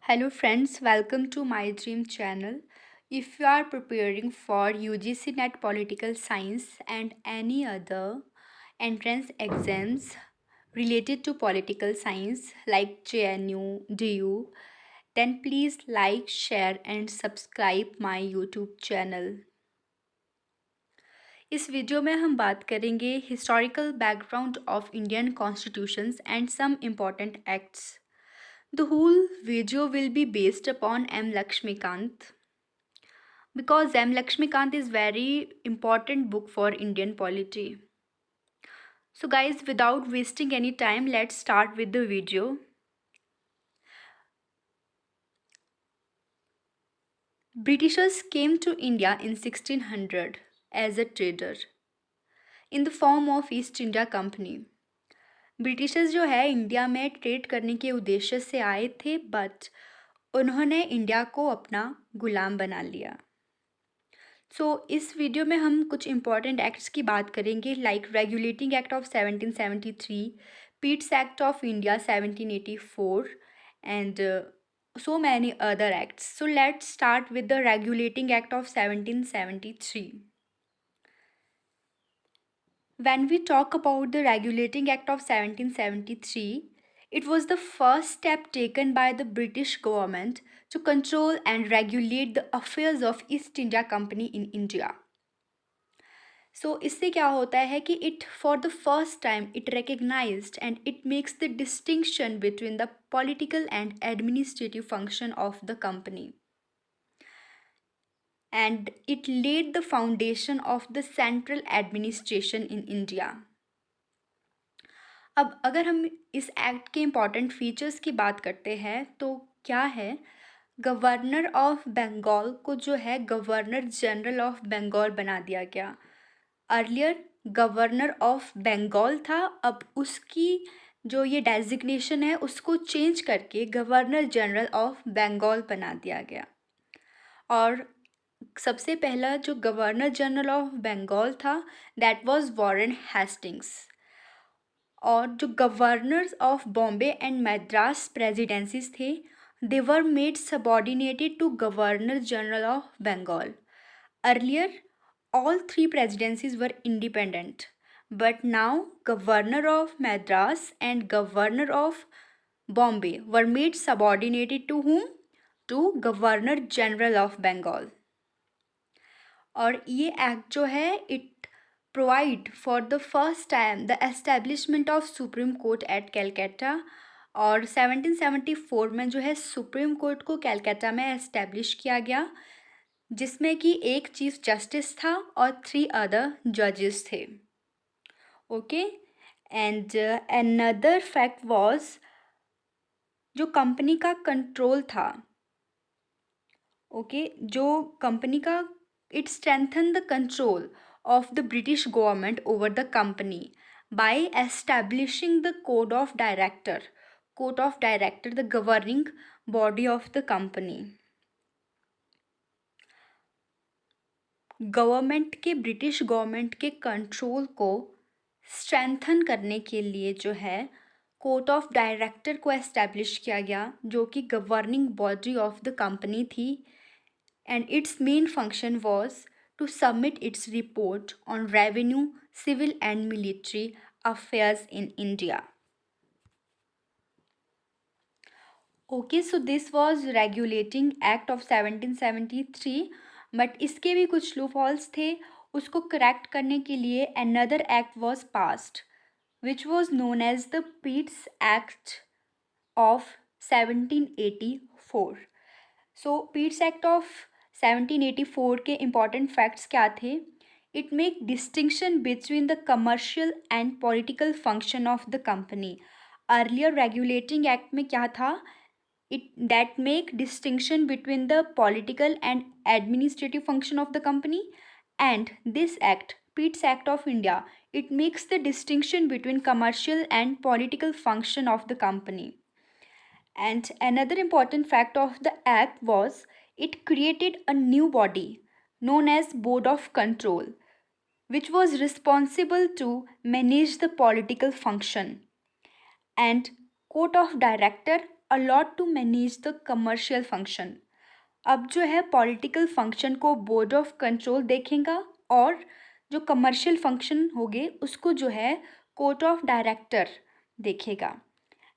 Hello friends, welcome to my dream channel. If you are preparing for UGC NET Political Science and any other entrance exams related to political science like JNU, DU, then please like, share and subscribe my YouTube channel. इस video में हम बात करेंगे historical background of Indian constitutions and some important acts. The whole video will be based upon M. Lakshmikant because M. Lakshmikant is very important book for Indian polity. So guys, without wasting any time, let's start with the video. Britishers came to India in 1600 as a trader in the form of East India Company. Britishers जो है India में trade करने के उद्देश्य से आए थे but उन्होंने इंडिया को अपना गुलाम बना लिया. इस वीडियो में हम कुछ इम्पॉर्टेंट एक्ट्स की बात करेंगे like regulating act of 1773, Pitt's act of India 1784 and so many other acts. So let's start with the regulating act of 1773. When we talk about the Regulating Act of 1773, it was the first step taken by the British government to control and regulate the affairs of East India Company in India. इससे क्या होता है कि it for the first time it recognized and it makes the distinction between the political and administrative function of the company. And it laid the foundation of the central administration in India. अब अगर हम इस act के important features की बात करते हैं तो क्या है, गवर्नर ऑफ बंगाल को जो है गवर्नर जनरल ऑफ बंगाल बना दिया गया. अर्लियर गवर्नर ऑफ बंगाल था, अब उसकी जो ये डेजिग्नेशन है उसको चेंज करके गवर्नर जनरल ऑफ बंगाल बना दिया गया. और सबसे पहला जो गवर्नर जनरल ऑफ बंगाल था दैट वाज वॉरेन हेस्टिंग्स. और जो governors of Bombay and Madras presidencies थे they were made subordinated to governor general of Bengal. Earlier all three presidencies were independent, but now governor of Madras and governor of Bombay were made subordinated to whom? To governor general of Bengal. और ये act जो है it provide for the first time the establishment of supreme court at Calcutta. और 1774 में जो है supreme court को कैलकाटा में एस्टेब्लिश किया गया जिसमें कि एक चीफ जस्टिस था और 3 अदर जजेस थे. Okay, and another fact was जो कंपनी का कंट्रोल था. ओके, जो कंपनी का it strengthened the control of the British government over the company by establishing the code of director, the governing body of the company. Government के British government के control को strengthen करने के लिए जो है कोर्ट ऑफ डायरेक्टर को establish किया गया जो कि governing body of the company थी. And its main function was to submit its report on revenue, civil and military affairs in India. Okay, so this was Regulating Act of 1773, but इसके भी कुछ loopholes थे. उसको correct करने के लिए another act was passed, which was known as the Pitt's Act of 1784. So Pitt's Act of 1784 के important facts क्या थे? It make distinction between the commercial and political function of the company. Earlier regulating act में क्या था? It that make distinction between the political and administrative function of the company. And this act, Pitt's Act of India, it makes the distinction between commercial and political function of the company. And another important fact of the act was it created a new body known as Board of Control, which was responsible to manage the political function. And Court of Director allowed to manage the commercial function. अब जो है political function को board of control देखेगा और जो commercial function होंगे उसको जो है कोर्ट ऑफ डायरेक्टर देखेगा.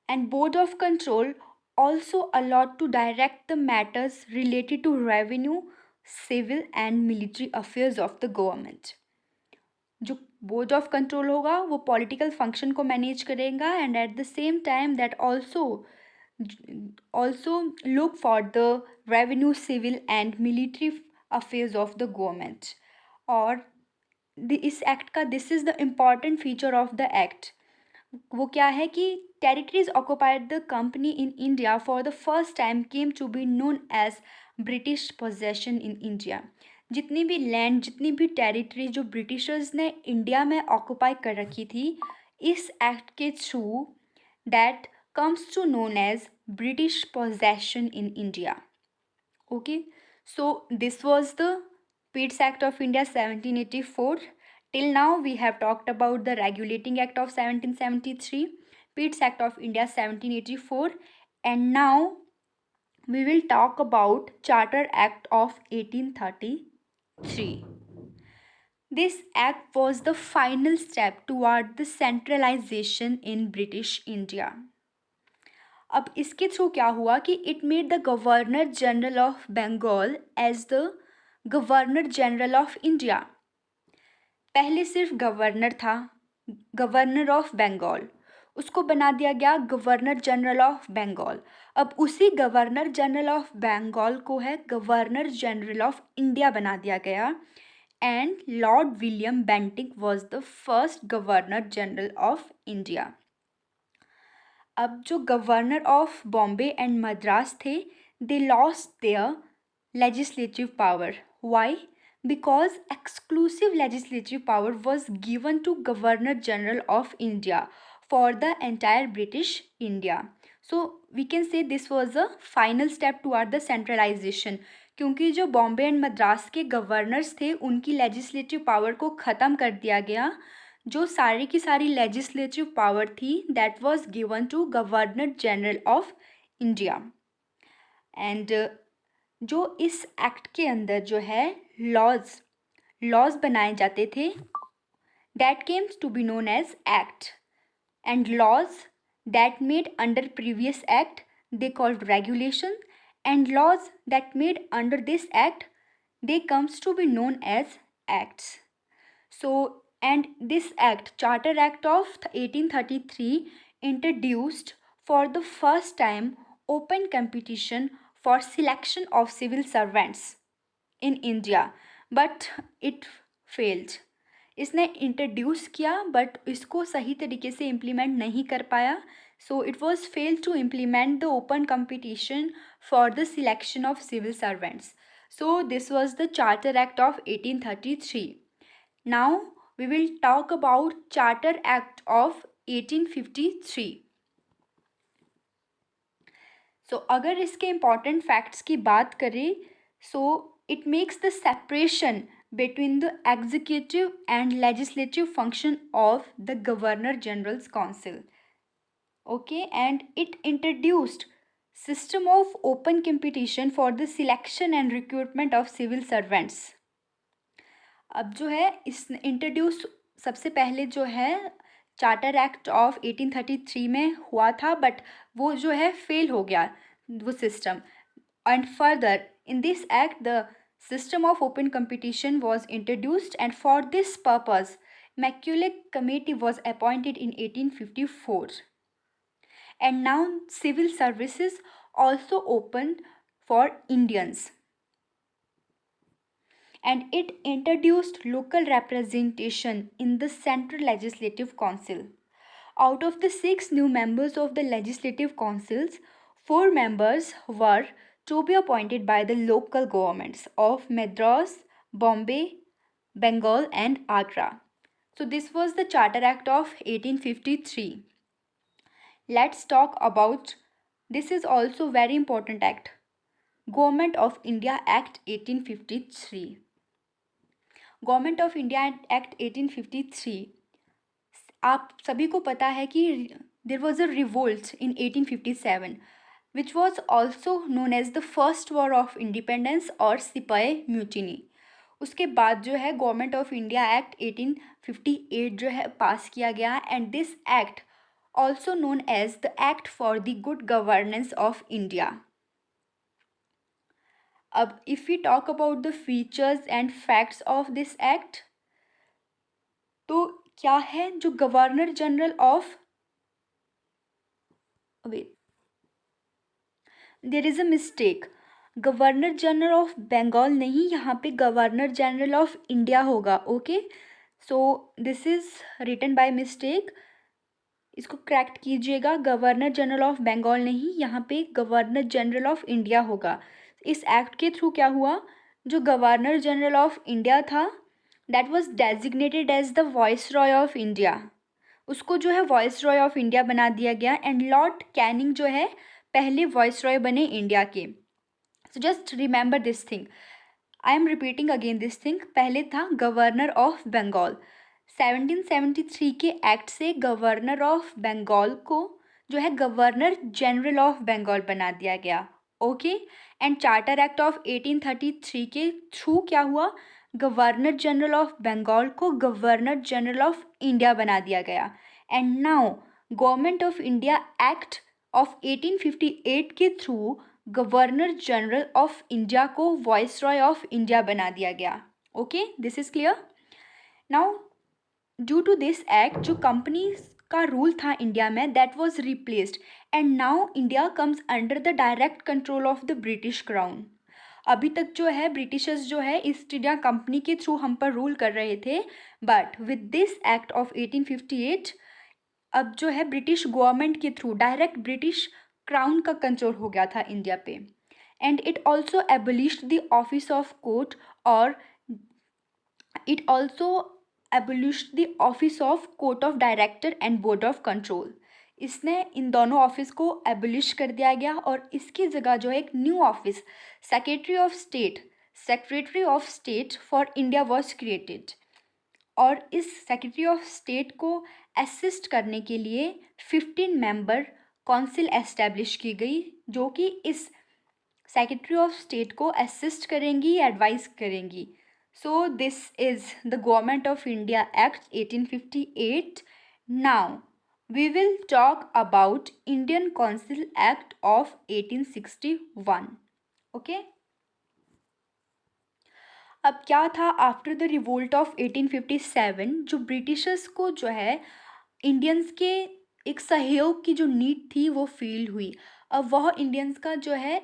And board of control also allowed to direct the matters related to revenue, civil and military affairs of the government. जो बोर्ड ऑफ कंट्रोल होगा वो पॉलिटिकल फंक्शन को मैनेज करेगा and at the same time that also look for the revenue, civil and military affairs of the government. और इस act का this is the important feature of the act. वो क्या है कि territories occupied the company in India for the first time came to be known as British possession in India. जितनी भी land, जितनी भी टेरिटरी जो ब्रिटिशर्स ने इंडिया में ऑक्युपाई कर रखी थी, इस एक्ट के through that comes to known as British possession in India. Okay, so this was the Pitt's Act of India 1784. Till now we have talked about the Regulating Act of 1773, Pitt's Act of India 1784, and now we will talk about Charter Act of 1833. This act was the final step toward the centralization in British India. अब इसके through क्या हुआ कि it made the governor general of Bengal as the governor general of India. पहले सिर्फ governor था, governor of Bengal, उसको बना दिया गया गवर्नर जनरल ऑफ बंगाल. अब उसी गवर्नर जनरल ऑफ बंगाल को है गवर्नर जनरल ऑफ इंडिया बना दिया गया. And Lord William Bentinck was the first governor general of India. अब जो governor of Bombay and Madras थे, they lost their legislative power. Why? Because exclusive legislative power was given to governor general of India for the entire British India. So we can say this was a final step toward the centralisation. क्योंकि जो Bombay and Madras के governors थे उनकी legislative power को ख़त्म कर दिया गया. जो सारी की सारी लेजिस्लेटिव पावर थी that was given to governor general of India. And जो इस एक्ट के अंदर जो है लॉज बनाए जाते थे that comes to be known as act. And laws that made under previous act they called regulation. And laws that made under this act they comes to be known as acts. So, and this act, Charter Act of 1833, introduced for the first time open competition for selection of civil servants in India, but it failed. इसने introduce किया but इसको सही तरीके से implement नहीं कर पाया. So it was fail to implement the open competition for the selection of civil servants. So this was the Charter Act of 1833. Now we will talk about Charter Act of 1853. So अगर इसके important facts की बात करें, so it makes the separation between the executive and legislative function of the Governor General's Council. Okay, and it introduced system of open competition for the selection and recruitment of civil servants. अब जो है इस introduce सबसे पहले जो है charter act of 1833 में हुआ था बट वो जो है फेल हो गया वो system. And further in this act the system of open competition was introduced and for this purpose Macaulay Committee was appointed in 1854. And now civil services also opened for Indians. And it introduced local representation in the Central Legislative Council. Out of the 6 new members of the Legislative Councils, 4 members were to be appointed by the local governments of Madras, Bombay, Bengal and Agra. So this was the Charter Act of 1853. Let's talk about, this is also very important act, Government of India Act 1853. Government of India Act 1853, आप सभी को पता है कि there was a revolt in 1857. which was also known as the first war of independence और सिपाही mutiny. उसके बाद जो है गवर्नमेंट ऑफ इंडिया एक्ट 1858 जो है पास किया गया, and this act also known as the act for the good governance of India. अब if we talk about the features and facts of this act, तो क्या है जो governor general of, wait, there is a mistake, governor general of Bengal नहीं, यहाँ पे governor general of India होगा। Okay, so this is written by mistake, इसको correct कीजिएगा। गवर्नर जनरल ऑफ बंगाल नहीं, यहाँ पे गवर्नर जनरल ऑफ इंडिया होगा। इस एक्ट के थ्रू क्या हुआ, जो गवर्नर जनरल ऑफ इंडिया था that was designated as the viceroy of India, उसको जो है वॉइस रॉय ऑफ इंडिया बना दिया गया, एंड लॉर्ड कैनिंग जो है पहले वॉइस रॉय बने इंडिया के। So just remember this thing, I am repeating again this thing. पहले था गवर्नर ऑफ बंगाल, 1773 के एक्ट से गवर्नर ऑफ बंगाल को जो है गवर्नर जनरल ऑफ बंगाल बना दिया गया। Okay, and charter act of 1833 के थ्रू क्या हुआ, गवर्नर जनरल ऑफ बंगाल को गवर्नर जनरल ऑफ इंडिया बना दिया गया। And now government of India act of 1858 के through governor general of India को वॉइस रॉय ऑफ इंडिया बना दिया गया। Okay, this is clear. Now due to this act जो कंपनी का रूल था इंडिया में that was replaced, and now India comes under the direct control of the British crown. अभी तक जो है ब्रिटिशर्स जो है ईस्ट इंडिया कंपनी के थ्रू हम पर रूल कर रहे थे, but with this act of 1858 अब जो है ब्रिटिश गवर्नमेंट के थ्रू डायरेक्ट ब्रिटिश क्राउन का कंट्रोल हो गया था इंडिया पे। And it also abolished the office of court, और it also abolished the office of court of director and board of control. इसने इन दोनों ऑफिस को एबलिश कर दिया गया, और इसकी जगह जो है एक new office secretary of state for India was created. और इस सेक्रेटरी ऑफ स्टेट को असिस्ट करने के लिए 15 मेंबर काउंसिल एस्टेब्लिश की गई, जो कि इस सेक्रेटरी ऑफ स्टेट को असिस्ट करेंगी, एडवाइस करेंगी। So this is the government of India act 1858। Now we will talk about Indian council act of 1861। Okay, अब क्या था, आफ्टर द रिवोल्ट ऑफ 1857 जो ब्रिटिशर्स को जो है इंडियंस के एक सहयोग की जो नीड थी वो फील हुई। अब वह इंडियंस का जो है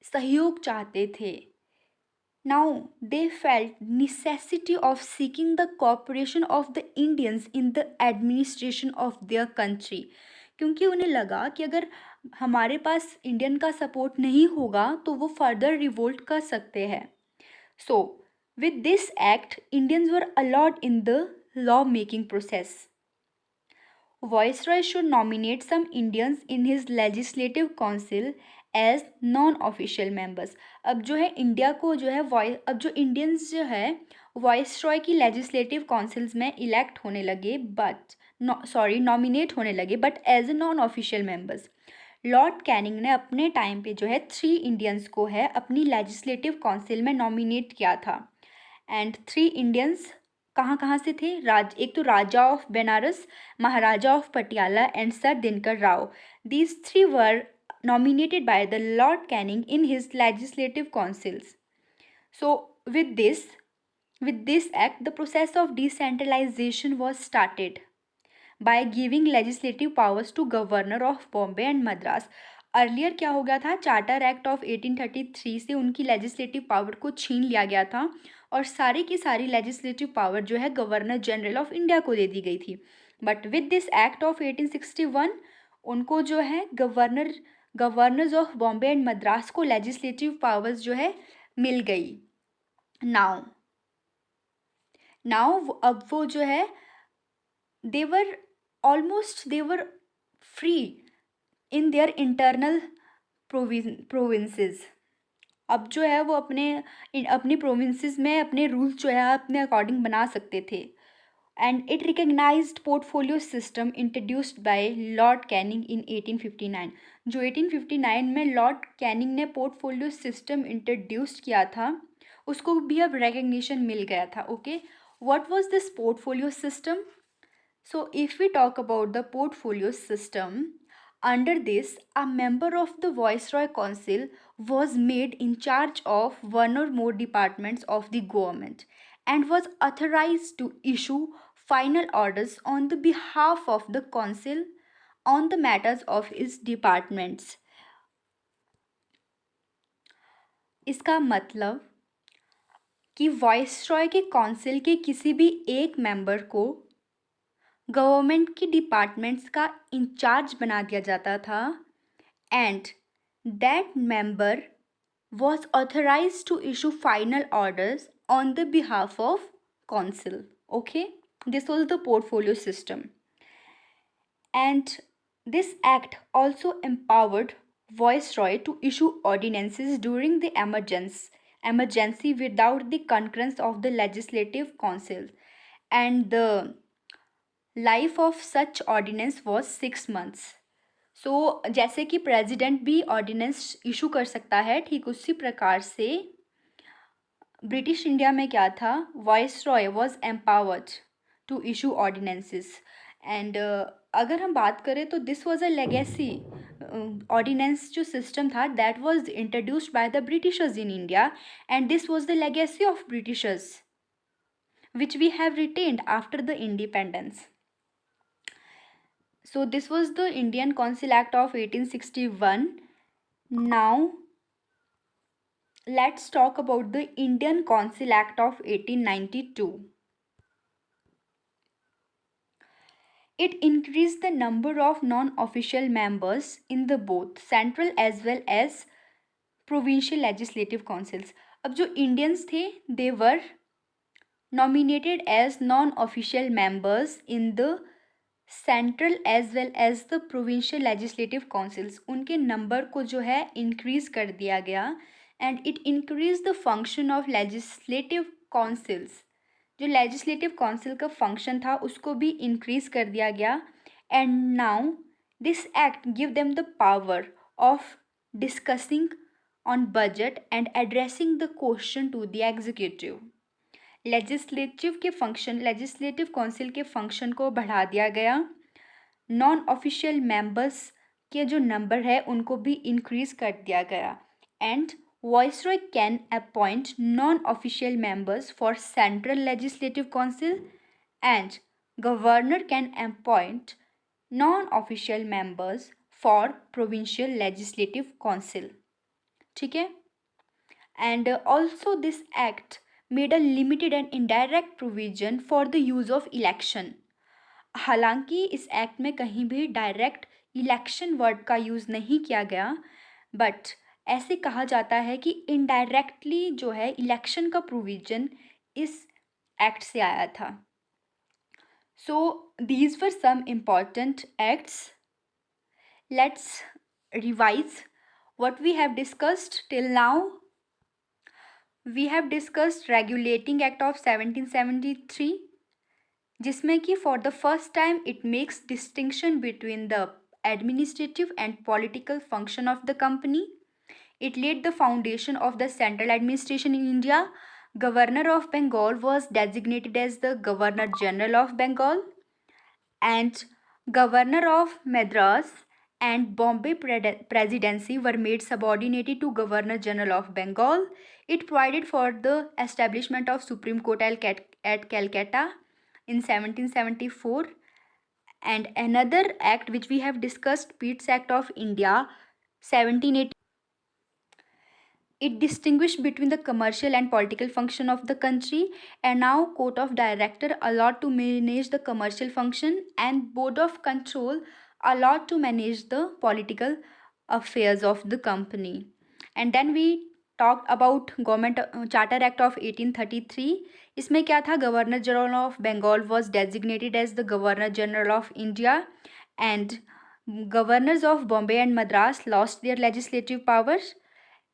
सहयोग चाहते थे। Now they felt necessity of seeking the cooperation of the Indians in the administration of their country, क्योंकि उन्हें लगा कि अगर हमारे पास इंडियन का सपोर्ट नहीं होगा तो वो फर्दर रिवोल्ट कर सकते हैं। So, with this act, Indians were allowed in the law making process. Viceroy should nominate some Indians in his legislative council as non-official members. अब जो है इंडिया को जो है अब जो इंडियंस जो है वाइसरॉय की लेजिस्लेटिव काउंसिल्स में इलेक्ट होने लगे, नॉमिनेट होने लगे, but as a non official members. Lord Canning ने अपने टाइम पे जो है 3 इंडियंस को है अपनी लेजिस्लेटिव काउंसिल में नॉमिनेट किया था। एंड 3 इंडियंस कहाँ कहाँ से थे, एक तो Raja of Banaras, Maharaja of Patiala and Sir Dinkar Rao. These 3 were nominated by the Lord Canning in his legislative councils. So with this act, the process of decentralization was started by giving legislative powers to governor of Bombay and Madras. Earlier क्या हो गया था, charter act of 1833 से उनकी legislative power को छीन लिया गया था, और सारी की सारी लेजिस्लेटिव पावर जो है गवर्नर जनरल ऑफ इंडिया को दे दी गई थी। But with this act of 1861 उनको जो है governors of Bombay and Madras को लेजिस्लेटिव पावर्स जो है मिल गई। नाउ अब वो जो है they were free in their internal provinces। अब जो है वो अपने प्रोविंसेस में अपने रूल्स जो है अपने अकॉर्डिंग बना सकते थे। and it recognized portfolio system introduced by Lord Canning in 1859. जो 1859 में लॉर्ड कैनिंग ने पोर्टफोलियो सिस्टम इंट्रोड्यूस किया था उसको भी अब recognition मिल गया था. Okay, what was this portfolio system? So if we talk about the portfolio system, under this, a member of the Viceroy Council was made in charge of one or more departments of the government and was authorized to issue final orders on the behalf of the council on the matters of its departments. इसका मतलब कि viceroy के council के किसी भी एक member को government की डिपार्टमेंट्स का इंचार्ज बना दिया जाता था and that member was authorized to issue final orders on the behalf of council. Okay, this was the portfolio system, and this act also empowered viceroy to issue ordinances during the emergency without the concurrence of the legislative council, and the life of such ordinance was 6 months. सो जैसे कि president भी ordinance issue कर सकता है, ठीक उसी प्रकार से ब्रिटिश इंडिया में क्या था, viceroy was empowered to issue ordinances. And अगर हम बात करें तो this was a legacy ordinance जो सिस्टम था that was introduced by the Britishers in India and this was the legacy of Britishers which we have retained after the independence. So this was the Indian Council Act of 1861. Now let's talk about the Indian Council Act of 1892. It increased the number of non-official members in the both central as well as provincial legislative councils. अब जो Indians थे they were nominated as non-official members in the central as well as the provincial legislative councils. उनके number को जो है increase कर दिया गया and it increase the function of legislative councils. जो लेजिस्लेटिव काउंसिल का फंक्शन था उसको भी इंक्रीज कर दिया गया and now this act give them the power of discussing on budget and addressing the question to the executive. Legislative council के function को बढ़ा दिया गया. नॉन ऑफिशियल मेंबर्स के जो नंबर है उनको भी इंक्रीज कर दिया गया and viceroy can appoint non official members for central legislative council and governor can appoint non official members for provincial legislative council. ठीक है, and also this act made a limited and indirect provision for the use of election. हालांकि इस act में कहीं भी direct election word का use नहीं किया गया बट ऐसे कहा जाता है कि इनडायरेक्टली जो है इलेक्शन का प्रोविजन इस एक्ट से आया था. So these were some important acts. Let's revise what we have discussed till now. We have discussed Regulating Act of 1773 जिसमें कि for the first time it makes distinction between the administrative and political function of the company. It laid the foundation of the central administration in India. Governor of Bengal was designated as the Governor General of Bengal and Governor of Madras and Bombay Presidency were made subordinated to Governor General of Bengal. It provided for the establishment of Supreme Court at Calcutta in 1774. And another act which we have discussed, Pitt's Act of India 1780. It distinguished between the commercial and political function of the country, and now Court of Director allowed to manage the commercial function and Board of Control allowed to manage the political affairs of the company. And then we talked about Government Charter Act of 1833. इसमें क्या था, Governor General of Bengal was designated as the Governor General of India and governors of Bombay and Madras lost their legislative powers.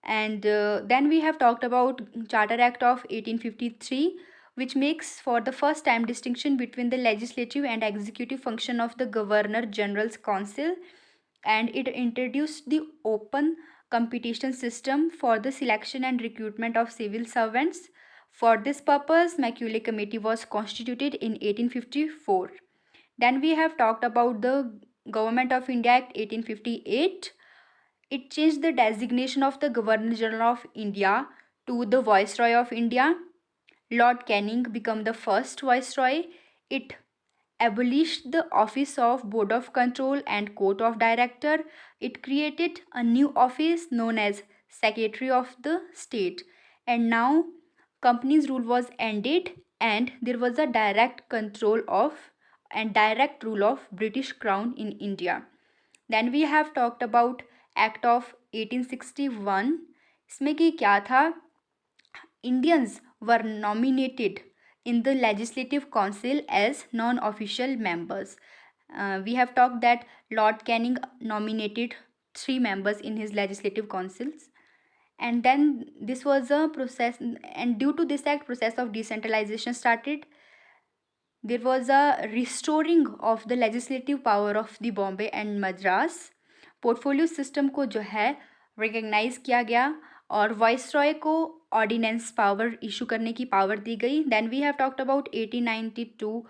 And then we have talked about Charter Act of 1853 which makes for the first time distinction between the legislative and executive function of the Governor General's Council, and it introduced the open competition system for the selection and recruitment of civil servants. For this purpose, Macaulay Committee was constituted in 1854. Then we have talked about the Government of India Act 1858. It changed the designation of the Governor General of India to the Viceroy of India. Lord Canning became the first Viceroy. It abolished the office of Board of Control and Court of Director. It created a new office known as Secretary of the State. And now company's rule was ended and there was a direct control of and direct rule of British Crown in India. Then we have talked about Act of 1861. इसमें कि क्या था, Indians were nominated in the Legislative Council as non-official members. We have talked that Lord Canning nominated 3 members in his legislative councils, and then this was a process, and due to this act, process of decentralization started. There was a restoring of the legislative power of the Bombay and Madras. Portfolio system को जो है recognise किया गया और viceroy को ordinance power issue करने की power दी गई. Then we have talked about 1892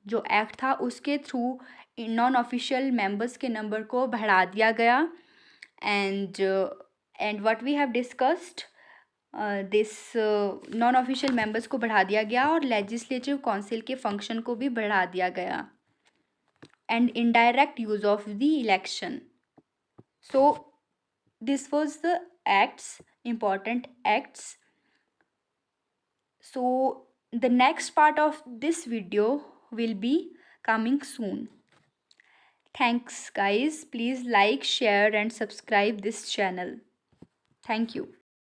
जो एक्ट था, उसके थ्रू नॉन ऑफिशियल मेंबर्स के नंबर को बढ़ा दिया गया. And what we have discussed, this non official members को बढ़ा दिया गया और लेजिस्लेटिव काउंसिल के फंक्शन को भी बढ़ा दिया गया. And indirect use of the election. So this was the acts, important acts. So the next part of this video will be coming soon. Thanks guys. Please like, share and subscribe this channel. Thank you.